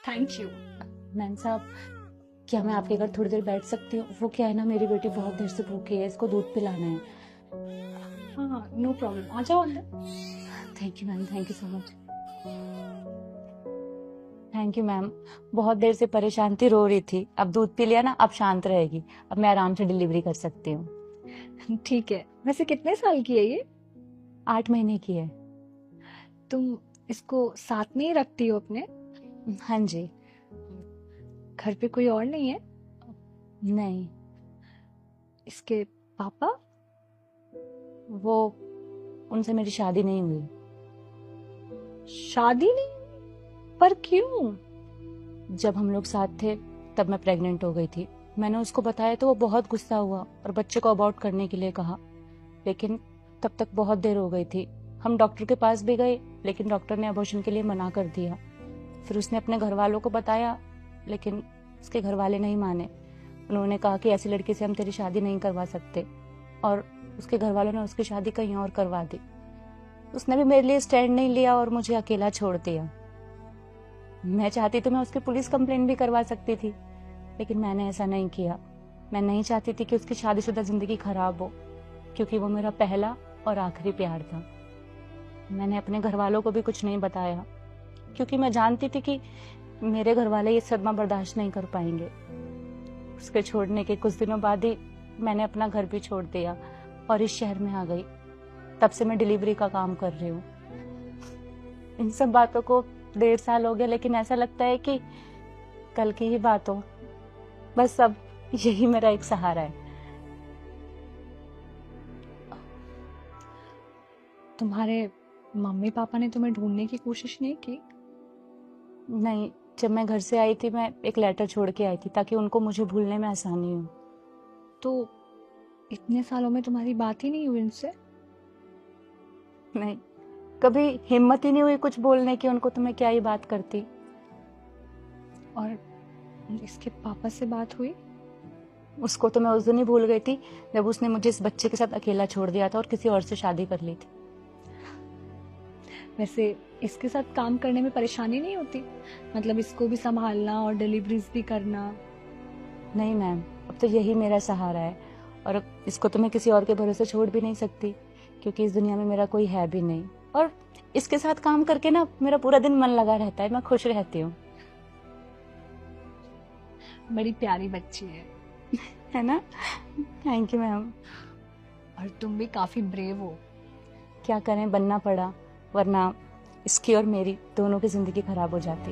Thank you. Ma'am साहब, क्या मैं आपके घर थोड़ी देर बैठ सकती हूँ? वो क्या है ना, मेरी बेटी बहुत देर से भूखी है, इसको दूध पिलाना है। हाँ, नो प्रॉब्लम, आ जाओ अंदर। Thank you ma'am, thank you so much. Thank you ma'am. बहुत देर से परेशान थी, रो रही थी, अब दूध पी लिया ना, अब शांत रहेगी, अब मैं आराम से डिलीवरी कर सकती हूँ। ठीक है, वैसे कितने साल की है ये? 8 महीने की है। तुम इसको साथ में ही रखती हो अपने? हाँ जी। घर पे कोई और नहीं है? नहीं। इसके पापा? वो, उनसे मेरी शादी नहीं हुई। शादी नहीं? पर क्यों? जब हम लोग साथ थे तब मैं प्रेग्नेंट हो गई थी। मैंने उसको बताया तो वो बहुत गुस्सा हुआ और बच्चे को अबॉर्ट करने के लिए कहा, लेकिन तब तक बहुत देर हो गई थी। हम डॉक्टर के पास भी गए, लेकिन डॉक्टर ने अबॉर्शन के लिए मना कर दिया। फिर उसने अपने घर वालों को बताया, लेकिन उसके घर वाले नहीं माने। उन्होंने कहा कि ऐसी लड़की से हम तेरी शादी नहीं करवा सकते, और उसके घर वालों ने उसकी शादी कहीं और करवा दी। उसने भी मेरे लिए स्टैंड नहीं लिया और मुझे अकेला छोड़ दिया। मैं चाहती तो मैं उसकी पुलिस कंप्लेंट भी करवा सकती थी, लेकिन मैंने ऐसा नहीं किया। मैं नहीं चाहती थी कि उसकी शादीशुदा जिंदगी खराब हो, क्योंकि वो मेरा पहला और आखिरी प्यार था। मैंने अपने घर वालों को भी कुछ नहीं बताया, क्योंकि मैं जानती थी कि मेरे घर वाले ये सदमा बर्दाश्त नहीं कर पाएंगे। उसके छोड़ने के कुछ दिनों बाद ही मैंने अपना घर भी छोड़ दिया और इस शहर में आ गई। तब से मैं डिलीवरी का काम कर रही हूँ। इन सब बातों को 1.5 साल हो गया, लेकिन ऐसा लगता है कि कल की ही बात हो। बस अब यही मेरा एक सहारा है। तुम्हारे मम्मी पापा ने तुम्हें ढूंढने की कोशिश नहीं की? नहीं, जब मैं घर से आई थी मैं एक लेटर छोड़ के आई थी ताकि उनको मुझे भूलने में आसानी हो। तो इतने सालों में तुम्हारी बात ही नहीं हुई उनसे? नहीं, कभी हिम्मत ही नहीं हुई कुछ बोलने की उनको, तो मैं क्या ही बात करती। और इसके पापा से बात हुई? उसको तो मैं उस दिन ही भूल गई थी जब उसने मुझे इस बच्चे के साथ अकेला छोड़ दिया था और किसी और से शादी कर ली थी। वैसे इसके साथ काम करने में परेशानी नहीं होती? मतलब इसको भी संभालना और डिलीवरीज भी करना। नहीं मैम, अब तो यही मेरा सहारा है, और अब इसको तो मैं किसी और के भरोसे छोड़ भी नहीं सकती, क्योंकि इस दुनिया में मेरा कोई है भी नहीं। और इसके साथ काम करके ना मेरा पूरा दिन मन लगा रहता है, मैं खुश रहती हूँ। बड़ी प्यारी बच्ची है ना? Thank you ma'am. और तुम भी काफी ब्रेव हो। क्या करें, बनना पड़ा, वरना इसकी और मेरी दोनों की जिंदगी खराब हो जाती।